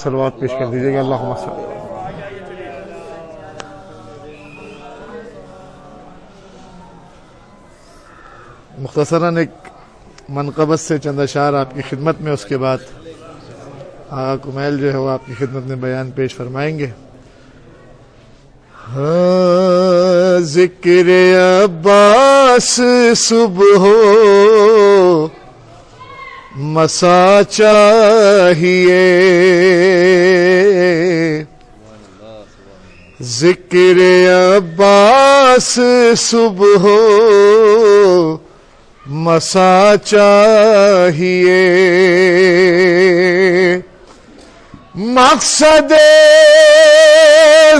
صلوات پیش کر دیجیے گا. اللہم صلی. مختصراً ایک منقبت سے چند اشعار آپ کی خدمت میں، اس کے بعد آقا کمیل جو ہے وہ آپ کی خدمت میں بیان پیش فرمائیں گے. ذکر عباس صبح ہو مسا چاہیے، ذکر عباس صبح ہو مسا چاہیے، مقصد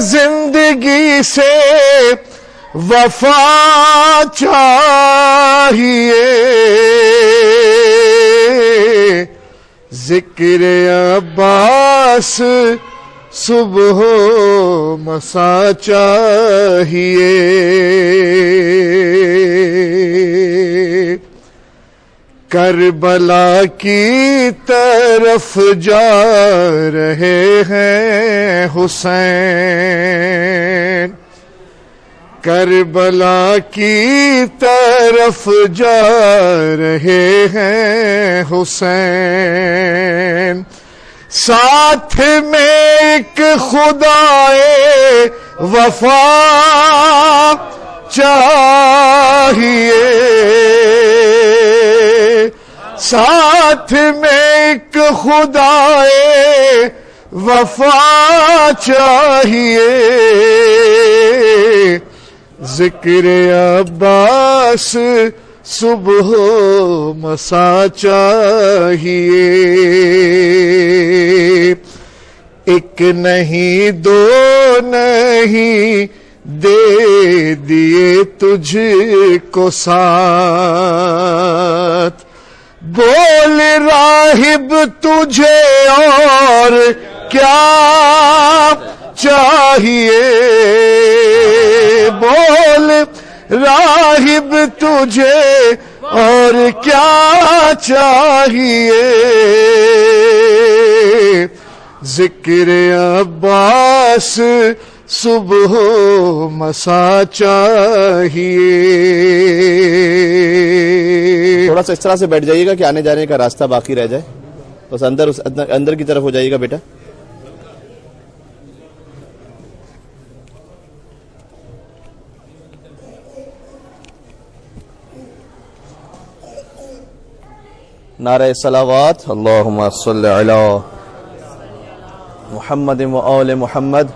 زندگی سے وفا چاہیے، ذکر عباس صبح و مسا چاہیے. کربلا کی طرف جا رہے ہیں حسین، کربلا کی طرف جا رہے ہیں حسین، ساتھ میں ایک خدائے وفا چاہیے، ساتھ میں ایک خدائے وفا چاہیے، ذکر عباس صبح و مسا چاہیے. ایک نہیں دو نہیں دے دیے تجھ کو ساتھ، بول راہب تجھے اور کیا چاہیے، بول راہب تجھے اور کیا چاہیے، ذکر عباس صبح و مسا چاہیے. تھوڑا سا اس طرح سے بیٹھ جائیے گا کہ آنے جانے کا راستہ باقی رہ جائے، بس اندر کی طرف ہو جائیے گا بیٹا. نعرہ صلوات. اللہم صلی علی محمد و آل محمد.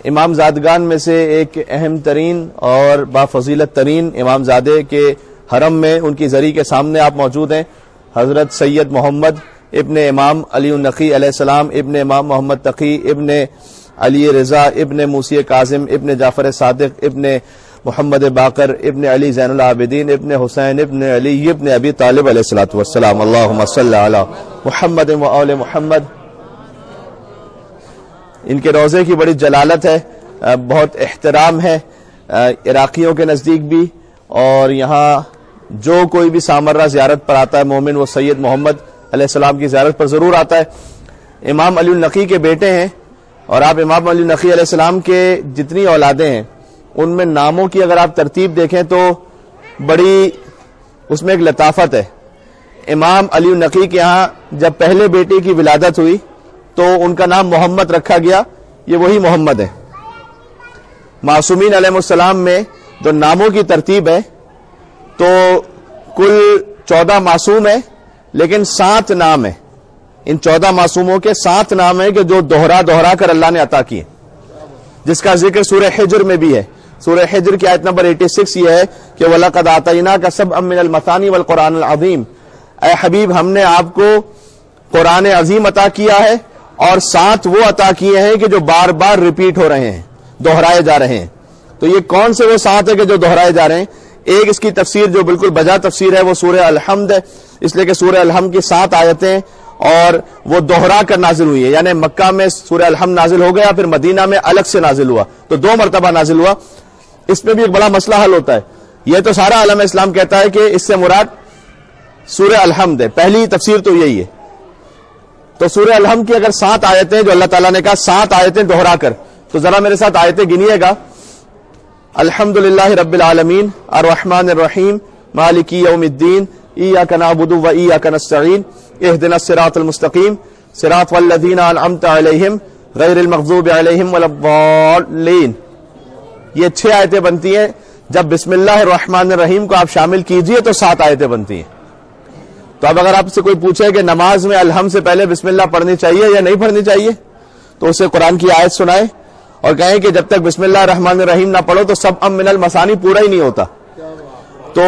امام زادگان میں سے ایک اہم ترین اور بافضیلت ترین امام زادے کے حرم میں ان کی زری کے سامنے آپ موجود ہیں. حضرت سید محمد ابن امام علی النقی علیہ السلام ابن امام محمد تقی ابن علی رضا ابن موسی کاظم ابن جعفر صادق ابن محمد باقر ابن علی زین العابدین ابن حسین ابن علی ابن ابی طالب علیہ الصلوۃ والسلام. اللہم صلی علی محمد و آل محمد. ان کے روضے کی بڑی جلالت ہے، بہت احترام ہے عراقیوں کے نزدیک بھی، اور یہاں جو کوئی بھی سامرہ زیارت پر آتا ہے مومن وہ سید محمد علیہ السلام کی زیارت پر ضرور آتا ہے. امام علی النقی کے بیٹے ہیں، اور آپ امام علی النقی علیہ السلام کے جتنی اولادیں ہیں ان میں ناموں کی اگر آپ ترتیب دیکھیں تو بڑی اس میں ایک لطافت ہے. امام علی النقی کے ہاں جب پہلے بیٹے کی ولادت ہوئی تو ان کا نام محمد رکھا گیا، یہ وہی محمد ہے. معصومین علیہ السلام میں جو ناموں کی ترتیب ہے تو کل 14 معصوم ہے، لیکن 7 نام ہیں. ان 14 معصوموں کے 7 نام ہیں کہ جو دوہرا کر اللہ نے عطا کیے، جس کا ذکر سورہ حجر میں بھی ہے. سورہ حجر کی آیت نمبر 86 یہ ہے کہ وَلَقَدْ آتَيْنَاكَ سَبْعًا مِّنَ الْمَثَانِي وَالْقُرْآنِ الْعَظِيمِ. اے حبیب ہم نے آپ کو قرآن عظیم عطا کیا ہے، اور 7 وہ عطا کیے ہیں کہ جو بار بار ریپیٹ ہو رہے ہیں، دوہرائے جا رہے ہیں. تو یہ کون سے وہ 7 ہیں کہ جو دوہرائے جا رہے ہیں؟ ایک اس کی تفسیر جو بالکل بجا تفسیر ہے وہ سورہ الحمد ہے، اس لیے کہ سورہ الحمد کی 7 آیتیں اور وہ دوہرا کر نازل ہوئی ہے. یعنی مکہ میں سورہ الحمد نازل ہو گیا، پھر مدینہ میں الگ سے نازل ہوا، تو 2 مرتبہ نازل ہوا. اس میں بھی ایک بڑا مسئلہ حل ہوتا ہے. یہ تو سارا عالم اسلام کہتا ہے کہ اس سے مراد سورہ الحمد ہے، پہلی تفسیر تو یہی ہے. تو سورہ الحمد کی اگر 7 آیتیں جو اللہ تعالیٰ نے کہا 7 آیتیں دوہرا کر, تو ذرا میرے ساتھ آیتیں گنیے گا. الحمدللہ رب العالمین الرحمن الرحیم مالک یوم الدین ایاک نعبد و ایاک نستعین اہدنا الصراط المستقیم صراط الذین انعمت علیہم غیر المغضوب علیہم ولا الضالین. یہ 6 آیتیں بنتی ہیں. جب بسم اللہ الرحمن الرحیم کو آپ شامل کیجئے تو 7 آیتیں بنتی ہیں. تو اب اگر آپ سے کوئی پوچھے کہ نماز میں الحمد سے پہلے بسم اللہ پڑھنی چاہیے یا نہیں پڑھنی چاہیے, تو اسے قرآن کی آیت سنائے اور کہیں کہ جب تک بسم اللہ الرحمن الرحیم نہ پڑھو تو سب من المثانی پورا ہی نہیں ہوتا. تو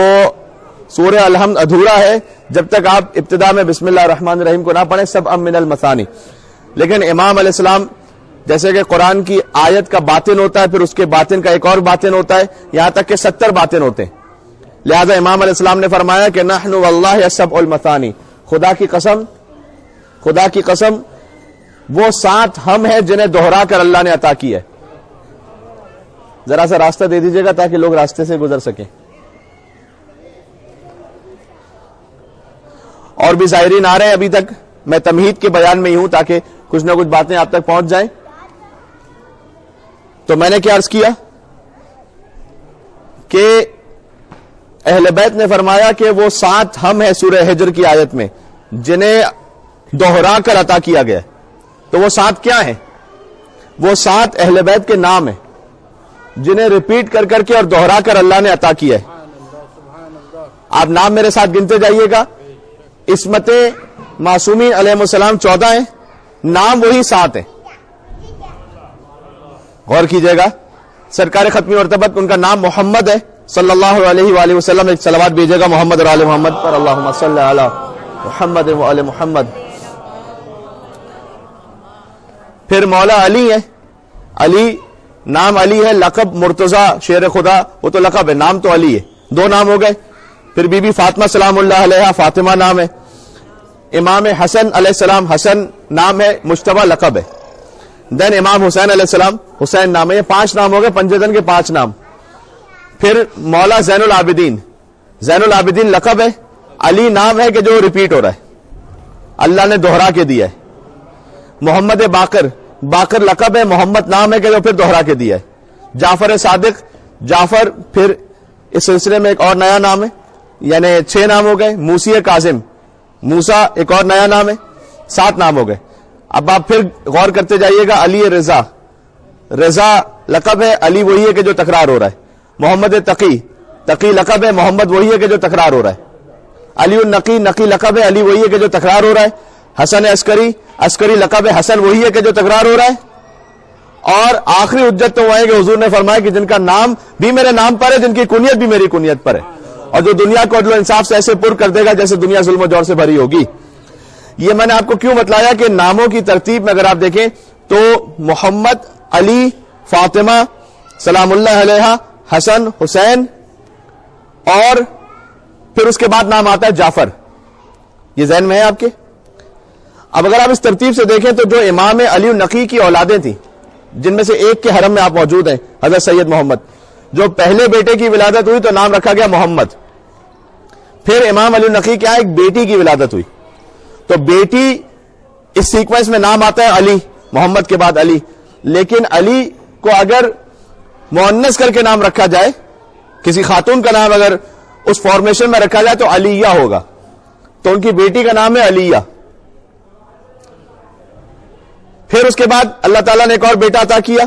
سورہ الحمد ادھورا ہے جب تک آپ ابتدا میں بسم اللہ الرحمن الرحیم کو نہ پڑھیں, سب من المثانی. لیکن امام علیہ السلام جیسے کہ قرآن کی آیت کا باطن ہوتا ہے, پھر اس کے باطن کا ایک اور باطن ہوتا ہے, یہاں تک کہ 70 باطن ہوتے ہیں. لہذا امام علیہ السلام نے فرمایا کہ نحن واللہ السبع المثانی, خدا کی قسم وہ 7 ہم ہیں جنہیں دوہرا کر اللہ نے عطا کی ہے. ذرا سا راستہ دے دیجیے گا تاکہ لوگ راستے سے گزر سکیں. اور بھی زائرین آ رہے ہیں, ابھی تک میں تمہید کے بیان میں ہی ہوں تاکہ کچھ نہ کچھ باتیں آپ تک پہنچ جائیں. تو میں نے کیا عرض کیا کہ اہل بیت نے فرمایا کہ وہ 7 ہم ہیں سورہ حجر کی آیت میں جنہیں دوہرا کر عطا کیا گیا. تو وہ 7 کیا ہیں؟ وہ 7 اہل بیت کے نام ہیں جنہیں ریپیٹ کر کر کے اور دوہرا کر اللہ نے عطا کیا ہے. آپ نام میرے ساتھ گنتے جائیے گا. عصمت معصومین علیہ السلام 14 ہیں, نام وہی 7 ہیں. غور کیجئے گا. سرکار ختمی مرتبت ان کا نام محمد ہے صلی اللہ علیہ وآلہ وسلم. ایک صلوات بھیجے گا محمد اور آل محمد پر. اللہم صلی علی محمد و آل محمد. پھر مولا علی ہے. علی نام علی ہے, لقب مرتضی شیر خدا, وہ تو لقب ہے, نام تو علی ہے. 2 نام ہو گئے. پھر بی بی فاطمہ سلام اللہ علیہا, فاطمہ نام ہے. امام حسن علیہ السلام, حسن نام ہے, مجتبی لقب ہے. دین امام حسین علیہ السلام, حسین نام ہے. یہ 5 نام ہو گئے, پنجتن کے 5 نام. پھر مولا زین العابدین, زین العابدین لقب ہے. علی نام ہے کہ جو ریپیٹ ہو رہا ہے, اللہ نے دوہرا کے دیا ہے. محمد باقر, باقر لقب ہے, محمد نام ہے کہ جو پھر دوہرا کے دیا ہے. جعفر صادق, جعفر پھر اس سلسلے میں ایک اور نیا نام ہے, یعنی 6 نام ہو گئے. موسی کاظم, موسیٰ ایک اور نیا نام ہے. 7 نام ہو گئے. اب آپ پھر غور کرتے جائیے گا. علی رضا, رضا لقب ہے, علی وہی ہے کہ جو تکرار ہو رہا ہے. محمد تقی, تقی لقب ہے, محمد وہی ہے کہ جو تکرار ہو رہا ہے. علی النقی, نقی لقب ہے, علی وہی ہے کہ جو تکرار ہو رہا ہے. حسن عسکری, عسکری لقب ہے, حسن وہی ہے کہ جو تکرار ہو رہا ہے. اور آخری حجت تو وہ ہے کہ حضور نے فرمایا کہ جن کا نام بھی میرے نام پر ہے, جن کی کنیت بھی میری کنیت پر ہے, اور جو دنیا کو عدل و انصاف سے ایسے پر کر دے گا جیسے دنیا ظلم و جور سے بھری ہوگی. یہ میں نے آپ کو کیوں بتلایا کہ ناموں کی ترتیب میں اگر آپ دیکھیں تو محمد, علی, فاطمہ سلام اللہ علیہا, حسن, حسین, اور پھر اس کے بعد نام آتا ہے جعفر. یہ ذہن میں ہے آپ کے؟ اب اگر آپ اس ترتیب سے دیکھیں تو جو امام علی النقی کی اولادیں تھیں, جن میں سے ایک کے حرم میں آپ موجود ہیں, حضرت سید محمد, جو پہلے بیٹے کی ولادت ہوئی تو نام رکھا گیا محمد. پھر امام علی النقی کیا, ایک بیٹی کی ولادت ہوئی تو بیٹی اس سیکوینس میں نام آتا ہے علی, محمد کے بعد علی. لیکن علی کو اگر مؤنث کر کے نام رکھا جائے, کسی خاتون کا نام اگر اس فارمیشن میں رکھا جائے تو علیہ ہوگا. تو ان کی بیٹی کا نام ہے علیہ. پھر اس کے بعد اللہ تعالیٰ نے ایک اور بیٹا عطا کیا,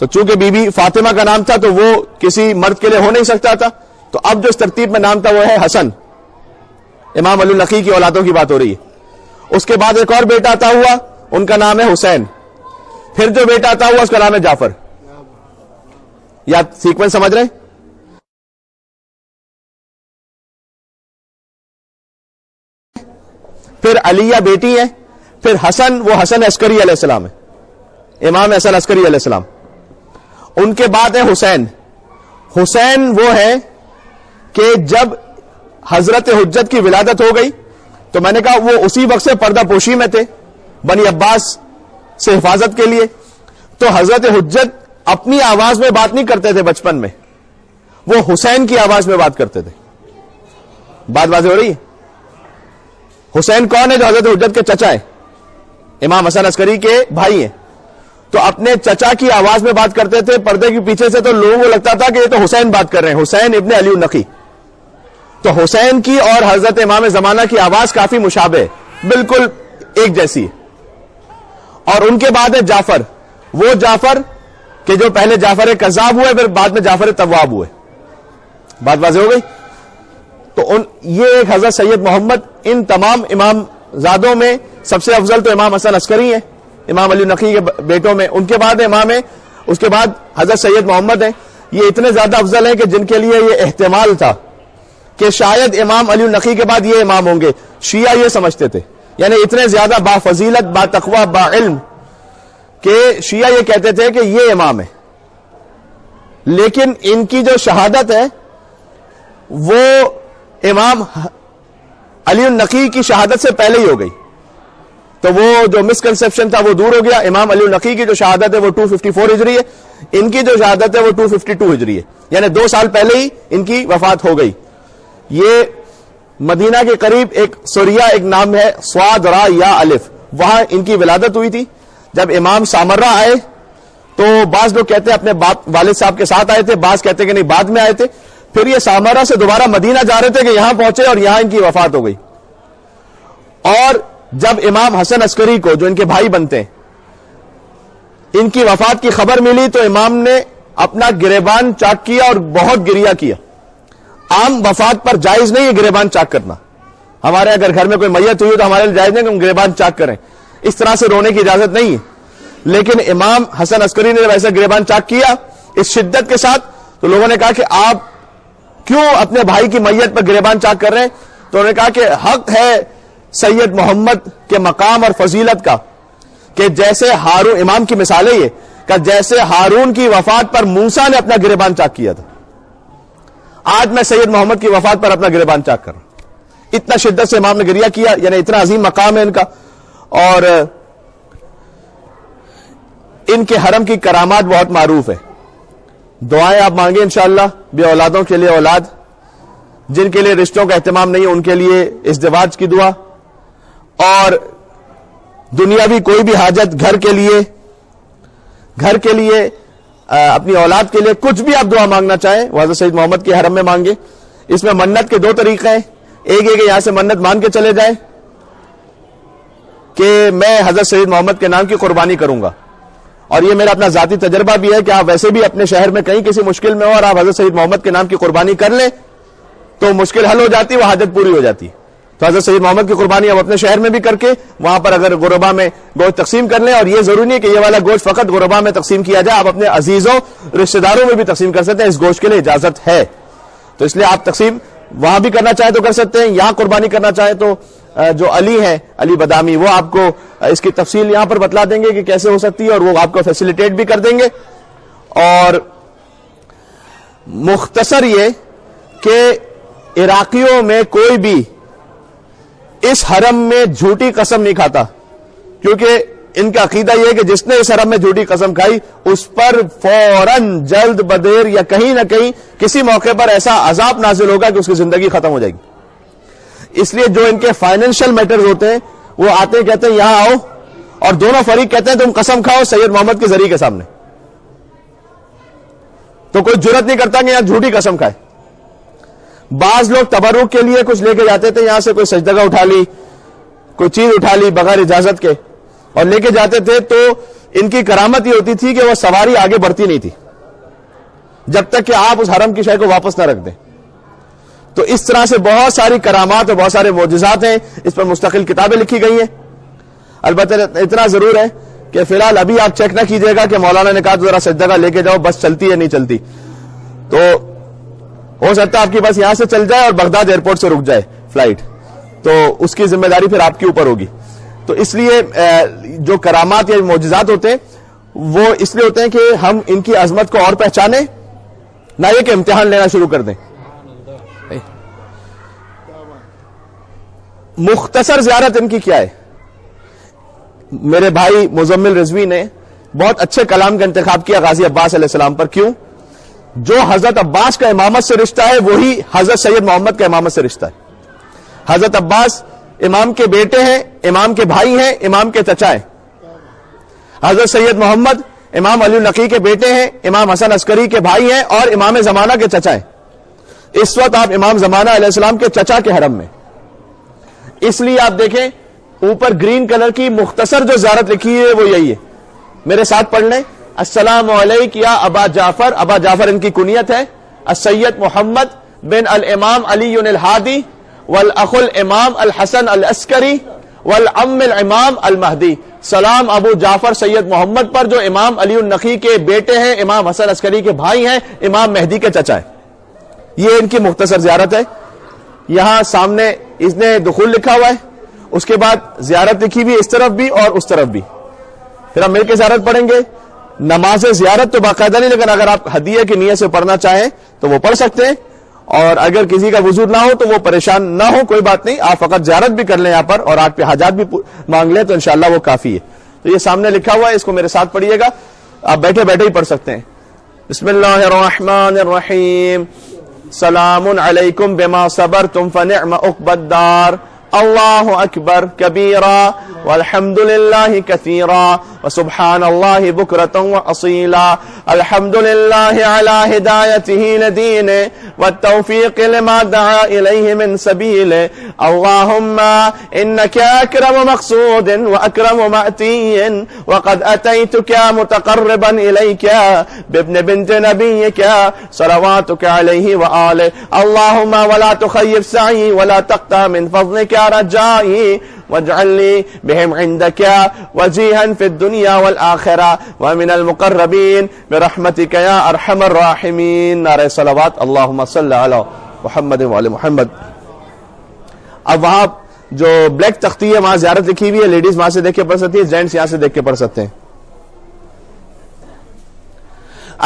تو چونکہ بی بی فاطمہ کا نام تھا تو وہ کسی مرد کے لیے ہو نہیں سکتا تھا, تو اب جو اس ترتیب میں نام تھا وہ ہے حسن. امام علی النقی کی اولادوں کی بات ہو رہی ہے. اس کے بعد ایک اور بیٹا عطا ہوا, ان کا نام ہے حسین. پھر جو بیٹا عطا ہوا اس کا نام ہے جعفر. یا سیکوینس سمجھ رہے ہیں؟ پھر علیہ بیٹی ہے, پھر حسن, وہ حسن عسکری علیہ السلام ہے, امام حسن عسکری علیہ السلام. ان کے بعد ہے حسین. حسین وہ ہے کہ جب حضرت حجت کی ولادت ہو گئی تو میں نے کہا وہ اسی وقت سے پردہ پوشی میں تھے بنی عباس سے حفاظت کے لیے. تو حضرت حجت اپنی آواز میں بات نہیں کرتے تھے بچپن میں, وہ حسین کی آواز میں بات کرتے تھے. بات واضح ہو رہی ہے؟ حسین کون ہے؟ جو حضرت حجت کے چچا ہیں. امام حسن عسکری کے بھائی ہیں، تو اپنے چچا کی آواز میں بات کرتے تھے پردے کے پیچھے سے، تو لوگوں کو لگتا تھا کہ یہ تو حسین بات کر رہے ہیں، حسین ابن علی النقی. تو حسین کی اور حضرت امام زمانہ کی آواز کافی مشابہ ہے، بالکل ایک جیسی ہے. اور ان کے بعد ہے جعفر، وہ جعفر کہ جو پہلے جعفر کذاب ہوئے پھر بعد میں جعفر تواب ہوئے. بات واضح ہو گئی؟ تو یہ ایک حضرت سید محمد، ان تمام امام زادوں میں سب سے افضل تو امام حسن عسکری ہیں، امام علی نقی کے بیٹوں میں. ان کے بعد امام ہے، اس کے بعد حضرت سید محمد ہیں. یہ اتنے زیادہ افضل ہیں کہ جن کے لیے یہ احتمال تھا کہ شاید امام علی نقی کے بعد یہ امام ہوں گے. شیعہ یہ سمجھتے تھے، یعنی اتنے زیادہ با فضیلت، با تقوی، با علم، کہ شیعہ یہ کہتے تھے کہ یہ امام ہے. لیکن ان کی جو شہادت ہے وہ امام علی النقی کی شہادت سے پہلے ہی ہو گئی. تو وہ جو مسکنسپشن تھا وہ دور ہو گیا. امام علی النقی کی جو شہادت ہے وہ 254 ہجری ہے، ان کی جو شہادت ہے وہ 252 ہجری ہے، یعنی 2 سال پہلے ہی ان کی وفات ہو گئی. یہ مدینہ کے قریب ایک سوریہ ایک نام ہے، صاد را یا الف، وہاں ان کی ولادت ہوئی تھی. جب امام سامرہ آئے تو بعض لوگ کہتے ہیں اپنے والد صاحب کے ساتھ آئے تھے، بعض کہتے ہیں کہ نہیں بعد میں آئے تھے. پھر یہ سامرہ سے دوبارہ مدینہ جا رہے تھے کہ یہاں پہنچے اور یہاں ان کی وفات ہو گئی. اور جب امام حسن عسکری کو، جو ان کے بھائی بنتے ہیں، ان کی وفات کی خبر ملی تو امام نے اپنا گریبان چاک کیا اور بہت گریہ کیا. عام وفات پر جائز نہیں ہے گریبان چاک کرنا. ہمارے اگر گھر میں کوئی میت ہوئی تو ہمارے لیے جائز نہیں کہ ہم گریبان چاک کریں، اس طرح سے رونے کی اجازت نہیں ہے. لیکن امام حسن عسکری نے ویسے گریبان چاک کیا اس شدت کے ساتھ، تو لوگوں نے کہا کہ آپ کیوں اپنے بھائی کی میت پر گریبان چاک کر رہے ہیں؟ تو انہوں نے کہا کہ حق ہے سید محمد کے مقام اور فضیلت کا کہ جیسے ہارون، امام کی مثال ہے یہ، کہ جیسے ہارون کی وفات پر موسیٰ نے اپنا گریبان چاک کیا تھا، آج میں سید محمد کی وفات پر اپنا گریبان چاک کر رہا ہوں. اتنا شدت سے امام نے گریہ کیا، یعنی اتنا عظیم مقام ہے ان کا. اور ان کے حرم کی کرامات بہت معروف ہے. دعائیں آپ مانگیں انشاءاللہ، بے اولادوں کے لیے اولاد، جن کے لیے رشتوں کا اہتمام نہیں ان کے لیے ازدواج کی دعا، اور دنیاوی کوئی بھی حاجت، گھر کے لیے اپنی اولاد کے لیے کچھ بھی آپ دعا مانگنا چاہیں وہ حضرت سید محمد کے حرم میں مانگے. اس میں منت کے 2 طریقے ہیں. ایک کہ یہاں سے منت مان کے چلے جائیں کہ میں حضرت سید محمد کے نام کی قربانی کروں گا، اور یہ میرا اپنا ذاتی تجربہ بھی ہے کہ آپ ویسے بھی اپنے شہر میں کہیں کسی مشکل میں ہو اور آپ حضرت سید محمد کے نام کی قربانی کر لیں تو مشکل حل ہو جاتی، وہ حاجت پوری ہو جاتی. تو حضرت سید محمد کی قربانی آپ اپنے شہر میں بھی کر کے وہاں پر اگر غربا میں گوشت تقسیم کر لیں، اور یہ ضروری نہیں کہ یہ والا گوشت فقط غربا میں تقسیم کیا جائے، آپ اپنے عزیزوں رشتہ داروں میں بھی تقسیم کر سکتے ہیں، اس گوشت کے لیے اجازت ہے. تو اس لیے آپ تقسیم وہاں بھی کرنا چاہیں تو کر سکتے ہیں، یہاں قربانی کرنا چاہیں تو جو علی ہیں، علی بدامی، وہ آپ کو اس کی تفصیل یہاں پر بتلا دیں گے کہ کیسے ہو سکتی ہے، اور وہ آپ کو فیسیلیٹیٹ بھی کر دیں گے. اور مختصر یہ کہ عراقیوں میں کوئی بھی اس حرم میں جھوٹی قسم نہیں کھاتا، کیونکہ ان کا عقیدہ یہ ہے کہ جس نے اس حرم میں جھوٹی قسم کھائی اس پر فوراً جلد بدیر یا کہیں نہ کہیں کسی موقع پر ایسا عذاب نازل ہوگا کہ اس کی زندگی ختم ہو جائے گی. اس لیے جو ان کے فائنینشل میٹرز ہوتے ہیں وہ آتے ہیں، کہتے ہیں یہاں آؤ، اور دونوں فریق کہتے ہیں تم قسم کھاؤ سید محمد کے ذریعے کے سامنے. تو کوئی جرت نہیں کرتا کہ یہاں جھوٹی قسم کھائے. بعض لوگ تبرک کے لیے کچھ لے کے جاتے تھے، یہاں سے کوئی سجدگاہ اٹھا لی، کوئی چیز اٹھا لی بغیر اجازت کے اور لے کے جاتے تھے، تو ان کی کرامت یہ ہوتی تھی کہ وہ سواری آگے بڑھتی نہیں تھی جب تک کہ آپ اس حرم کی شے کو واپس نہ رکھ دیں. تو اس طرح سے بہت ساری کرامات اور بہت سارے معجزات ہیں، اس پر مستقل کتابیں لکھی گئی ہیں. البتہ اتنا ضرور ہے کہ فی الحال ابھی آپ چیک نہ کیجئے گا کہ مولانا نے کہا تو ذرا سجدگاہ لے کے جاؤ، بس چلتی ہے نہیں چلتی. تو ہو سکتا ہے آپ کی بس یہاں سے چل جائے اور بغداد ایئرپورٹ سے رک جائے فلائٹ، تو اس کی ذمہ داری پھر آپ کے اوپر ہوگی. تو اس لیے جو کرامات یا معجزات ہوتے ہیں وہ اس لیے ہوتے ہیں کہ ہم ان کی عظمت کو اور پہچانیں، نہ یہ کہ امتحان لینا شروع کر دیں. مختصر زیارت ان کی کیا ہے؟ میرے بھائی مزمل رضوی نے بہت اچھے کلام کا انتخاب کیا غازی عباس علیہ السلام پر. کیوں؟ جو حضرت عباس کا امامت سے رشتہ ہے وہی حضرت سید محمد کا امامت سے رشتہ ہے. حضرت عباس امام کے بیٹے ہیں، امام کے بھائی ہیں، امام کے چچا ہیں۔ حضرت سید محمد امام علی نقی کے بیٹے ہیں، امام حسن عسکری کے بھائی ہیں اور امام زمانہ کے چچا ہیں۔ اس وقت آپ امام زمانہ علیہ السلام کے چچا کے حرم میں، اس لیے آپ دیکھیں اوپر گرین کلر کی مختصر جو زیارت لکھی ہے وہ یہی ہے، میرے ساتھ پڑھ لیں۔ السلام علیک یا ابا جعفر، ابا جعفر ان کی کنیت ہے، السید محمد بن الامام علی الہادی والاخ الامام الحسن العسکری والعم الامام المہدی۔ سلام ابو جعفر سید محمد پر جو امام علی النقی کے بیٹے ہیں، امام حسن عسکری کے بھائی ہیں، امام مہدی کے چچا ہیں۔ یہ ان کی مختصر زیارت ہے۔ یہاں سامنے اس نے دخول لکھا ہوا ہے، اس کے بعد زیارت لکھی بھی اس طرف بھی اور اس طرف بھی۔ پھر ہم مل کے زیارت پڑھیں گے۔ نماز زیارت تو باقاعدہ نہیں، لیکن اگر آپ ہدیے کی نیت سے پڑھنا چاہیں تو وہ پڑھ سکتے ہیں، اور اگر کسی کا وضو نہ ہو تو وہ پریشان نہ ہو، کوئی بات نہیں، آپ فقط زیارت بھی کر لیں یہاں پر اور آپ پہ حاجات بھی مانگ لیں تو انشاءاللہ وہ کافی ہے۔ تو یہ سامنے لکھا ہوا ہے، اس کو میرے ساتھ پڑھیے گا، آپ بیٹھے بیٹھے ہی پڑھ سکتے ہیں۔ بسم اللہ الرحمن الرحیم، سلام علیکم بما صبرتم فنعم عقبی الدار، اللہ اکبر کبیرا والحمد للہ کثیرا وسبحان اللہ بکرۃ واصیلا، الحمد للہ علی ہدایتہ لدینہ والتوفیق لما دعا الیہ من سبیل، اللہم انک اکرم مقصود واکرم مأتی وقد اتیتک متقربا الیک بابن بنت نبیک صلواتک علیہ وآلہ، اللہم ولا تخیب سعی ولا تقطع من فضلک رجائی واجعل لي بهم عندك وجيها في الدنيا والآخرة ومن المقربين برحمتك يا أرحم الراحمين۔ نعرہ صلوات، اللهم صل على محمد وعلى محمد۔ اب وہاں جو بلیک تختی ہے وہاں زیارت لکھی ہوئی ہے، لیڈیز وہاں سے دیکھ کے پڑھ سکتی ہے، جینٹس یہاں سے دیکھ کے پڑھ سکتے ہیں۔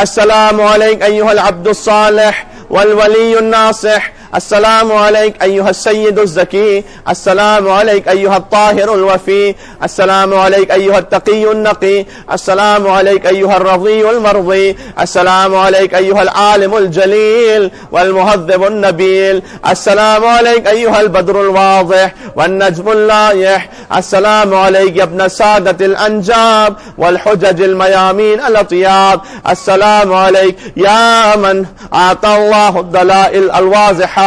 السلام علیک ایھا العبد الصالح والولی الناصح، السلام علیک ایھا السید الزکی، السلام علیک ایھا الطاہر الوفی، السلام علیک ایھا التقی النقی، السلام علیک ایھا الرضی المرضی، السلام علیک ایھا العالم الجلیل والمہذب النبیل، السلام علیک ایھا البدر الواضح والنجم اللائح، السلام علیک یا ابن سادة الانجاب والحجج المیامین الاطیاب، السلام علیک یا من آتا اللہ الدلائل الواضحات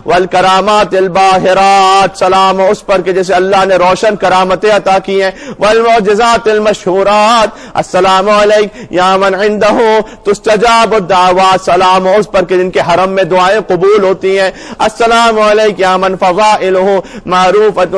والکرامات الباہرات، سلام اس پر کہ جسے اللہ نے روشن کرامتیں عطا کی ہیں، والمعجزات المشہورات، السلام علیک یا من عنده تستجاب الدعوات، سلام اس پر کہ جن کے حرم میں دعائیں قبول ہوتی ہیں، السلام علیک یا من فضائلہ معروفۃ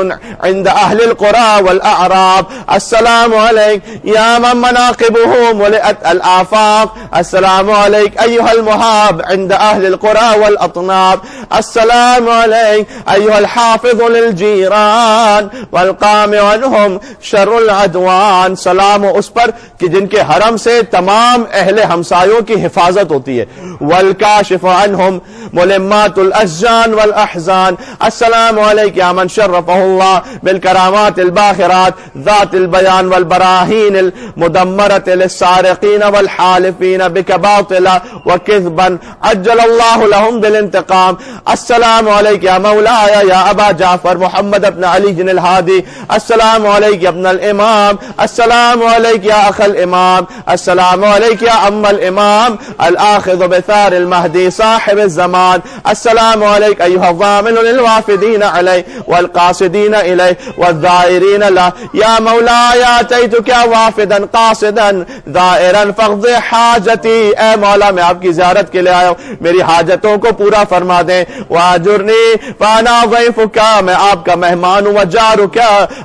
عند اہل القرى والاعراب، السلام علیک یا من مناقبہ ملئت الآفاق، السلام علیک ایھا المحاب عند اہل القرى والاطناب، السلام علیک ایھا الحافظ للجیران والقامع عنہم شر العدوان، سلام اس پر کہ جن کے حرم سے تمام اہل ہمسایوں کی حفاظت ہوتی ہے، والکاشف عنہم ملمات الاشجان والاحزان، السلام علیک یا من شرفہ اللہ بالکرامات الباخرات ذات البیان والبراہین المدمرۃ للسارقین والحالفین بک باطلا وکذبا عجل اللہ لهم بالانتقام، السلام علیک یا مولایا یا ابا جعفر محمد ابن علی الہادی، السلام علیک یا ابن الامام، السلام علیک یا اخ الامام، السلام علیک یا ام الامام الاخذ بثار المہدی صاحب الزمان، السلام علیک ایھا الضامن للوافدین علی والقاصدین الی والزائرین له، یا مولایا اتیتک وافدا قاصدا زائرا فاقض حاجتی، اے مولا میں آپ کی زیارت کے لیے آیا ہوں، میری حاجتوں کو پورا فرما دیں، واجرنی فانا ضیفک، میں آپ کا مہمان ہوں، وجارک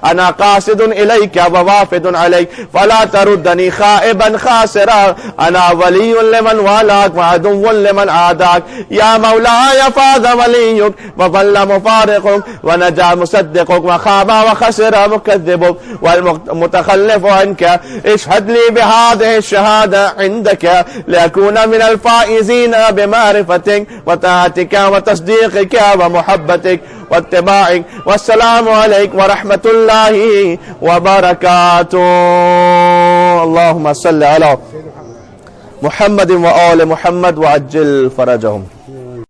انا قاصد الیک ووافد علیک، فلا تردنی خائبا خاسرا، انا ولی لمن والاک وعدو لمن عاداک، یا مولاي فاز وليك وظل مفارقك ونجا مصدقك وخاب وخسر مكذبك والمتخلف عنك، اشهد لي بهذه الشهادة عندك لأكون من الفائزين بمعرفتك وطاعتك وتصديقك ومحبتك واتباعك، والسلام عليكم ورحمة الله وبركاته۔ اللهم صل على محمد وآل محمد وعجل فرجهم۔